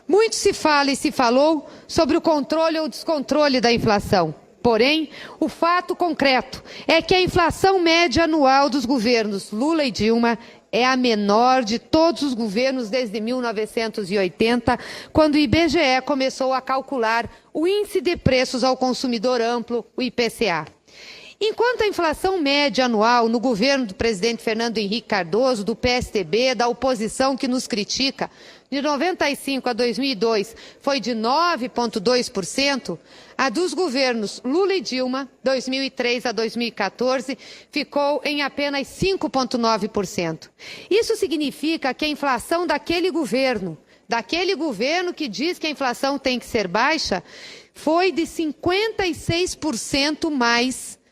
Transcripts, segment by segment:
Muito se fala e se falou sobre o controle ou descontrole da inflação. Porém, o fato concreto é que a inflação média anual dos governos Lula e Dilma é a menor de todos os governos desde 1980, quando o IBGE começou a calcular o Índice de Preços ao Consumidor Amplo, o IPCA. Enquanto a inflação média anual no governo do presidente Fernando Henrique Cardoso, do PSDB, da oposição que nos critica, de 95 a 2002 foi de 9,2%, a dos governos Lula e Dilma, 2003 a 2014, ficou em apenas 5,9%. Isso significa que a inflação daquele governo que diz que a inflação tem que ser baixa, foi de 56% mais,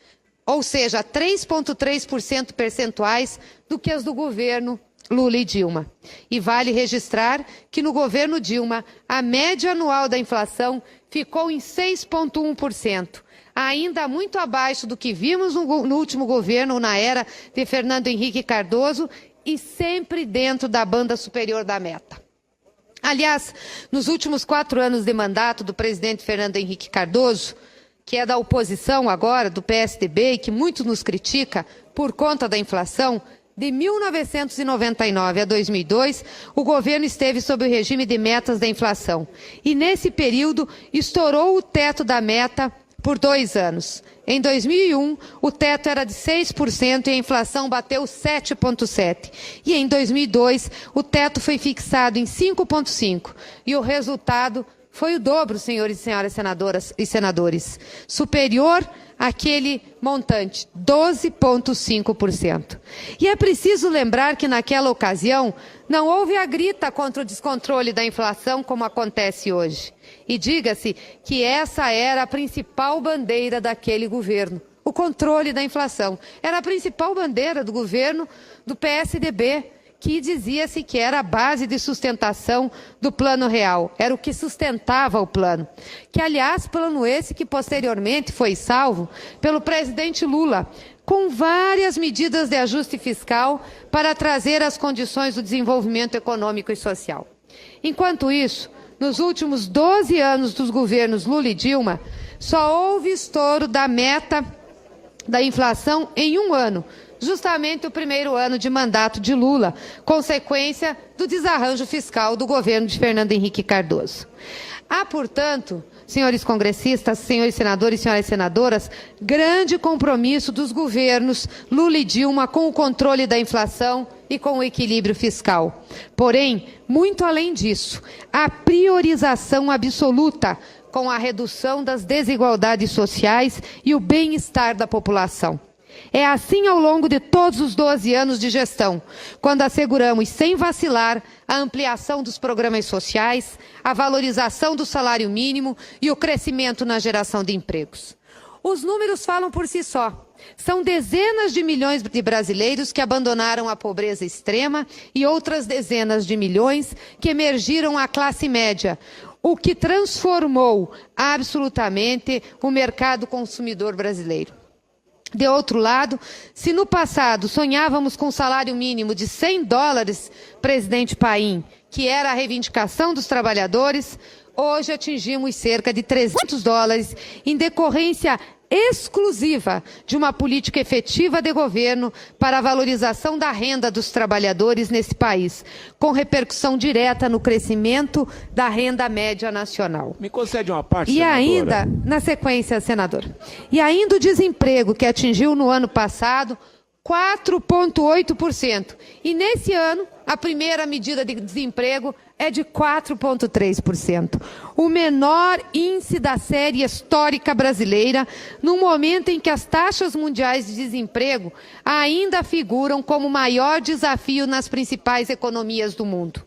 ou seja, 3,3% percentuais do que as do governo Lula e Dilma. E vale registrar que no governo Dilma, a média anual da inflação ficou em 6,1%, ainda muito abaixo do que vimos no último governo, na era de Fernando Henrique Cardoso, e sempre dentro da banda superior da meta. Aliás, nos últimos 4 anos de mandato do presidente Fernando Henrique Cardoso, que é da oposição agora, do PSDB, e que muito nos critica por conta da inflação, de 1999 a 2002, o governo esteve sob o regime de metas da inflação. E nesse período, estourou o teto da meta por 2 anos. Em 2001, o teto era de 6% e a inflação bateu 7,7%. E em 2002, o teto foi fixado em 5,5%. E o resultado foi o dobro, senhores e senhoras senadoras e senadores, superior àquele montante, 12,5%. E é preciso lembrar que naquela ocasião não houve a grita contra o descontrole da inflação como acontece hoje. E diga-se que essa era a principal bandeira daquele governo, o controle da inflação. Era a principal bandeira do governo do PSDB, que dizia-se que era a base de sustentação do Plano Real, era o que sustentava o plano. Que, aliás, plano esse que posteriormente foi salvo pelo presidente Lula, com várias medidas de ajuste fiscal para trazer as condições do desenvolvimento econômico e social. Enquanto isso, nos últimos 12 anos dos governos Lula e Dilma, só houve estouro da meta da inflação em 1 ano, justamente o primeiro ano de mandato de Lula, consequência do desarranjo fiscal do governo de Fernando Henrique Cardoso. Há, portanto, senhores congressistas, senhores senadores e senhoras senadoras, grande compromisso dos governos Lula e Dilma com o controle da inflação e com o equilíbrio fiscal. Porém, muito além disso, a priorização absoluta com a redução das desigualdades sociais e o bem-estar da população. É assim ao longo de todos os 12 anos de gestão, quando asseguramos, sem vacilar, a ampliação dos programas sociais, a valorização do salário mínimo e o crescimento na geração de empregos. Os números falam por si só. São dezenas de milhões de brasileiros que abandonaram a pobreza extrema e outras dezenas de milhões que emergiram à classe média, o que transformou absolutamente o mercado consumidor brasileiro. De outro lado, se no passado sonhávamos com um salário mínimo de $100, presidente Paim, que era a reivindicação dos trabalhadores, hoje atingimos cerca de $300 em decorrência exclusiva de uma política efetiva de governo para a valorização da renda dos trabalhadores nesse país, com repercussão direta no crescimento da renda média nacional. Me concede uma parte, senadora? E ainda, na sequência, senador, e ainda o desemprego que atingiu no ano passado 4,8%. E nesse ano, a primeira medida de desemprego é de 4,3%. O menor índice da série histórica brasileira, num momento em que as taxas mundiais de desemprego ainda figuram como o maior desafio nas principais economias do mundo.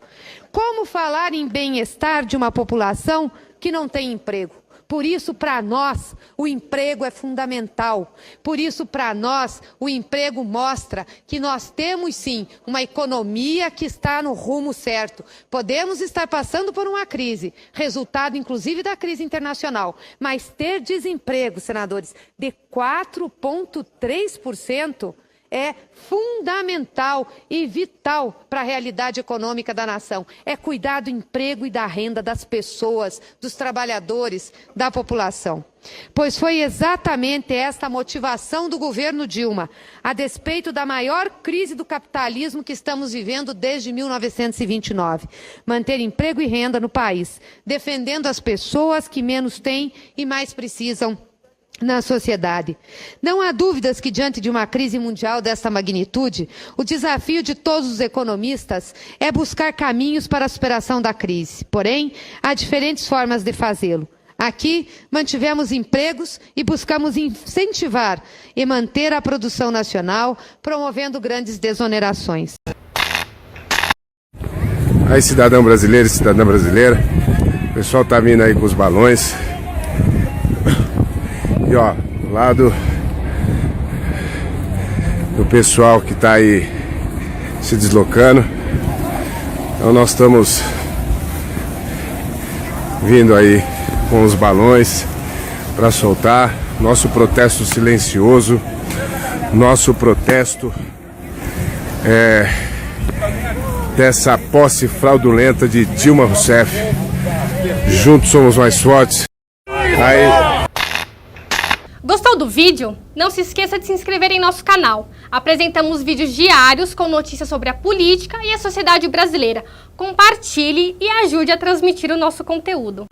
Como falar em bem-estar de uma população que não tem emprego? Por isso, para nós, o emprego é fundamental. Por isso, para nós, o emprego mostra que nós temos, sim, uma economia que está no rumo certo. Podemos estar passando por uma crise, resultado, inclusive, da crise internacional. Mas ter desemprego, senadores, de 4,3% é fundamental e vital para a realidade econômica da nação. É cuidar do emprego e da renda das pessoas, dos trabalhadores, da população. Pois foi exatamente esta motivação do governo Dilma, a despeito da maior crise do capitalismo que estamos vivendo desde 1929, manter emprego e renda no país, defendendo as pessoas que menos têm e mais precisam na sociedade. Não há dúvidas que, diante de uma crise mundial desta magnitude, o desafio de todos os economistas é buscar caminhos para a superação da crise. Porém, há diferentes formas de fazê-lo. Aqui, mantivemos empregos e buscamos incentivar e manter a produção nacional, promovendo grandes desonerações. Aí, cidadão brasileiro e cidadã brasileira, o pessoal tá vindo aí com os balões. E ó, do lado do pessoal que tá aí se deslocando. Então nós estamos vindo aí com os balões para soltar nosso protesto silencioso, nosso protesto dessa posse fraudulenta de Dilma Rousseff. Juntos somos mais fortes. Aí. Gostou do vídeo? Não se esqueça de se inscrever em nosso canal. Apresentamos vídeos diários com notícias sobre a política e a sociedade brasileira. Compartilhe e ajude a transmitir o nosso conteúdo.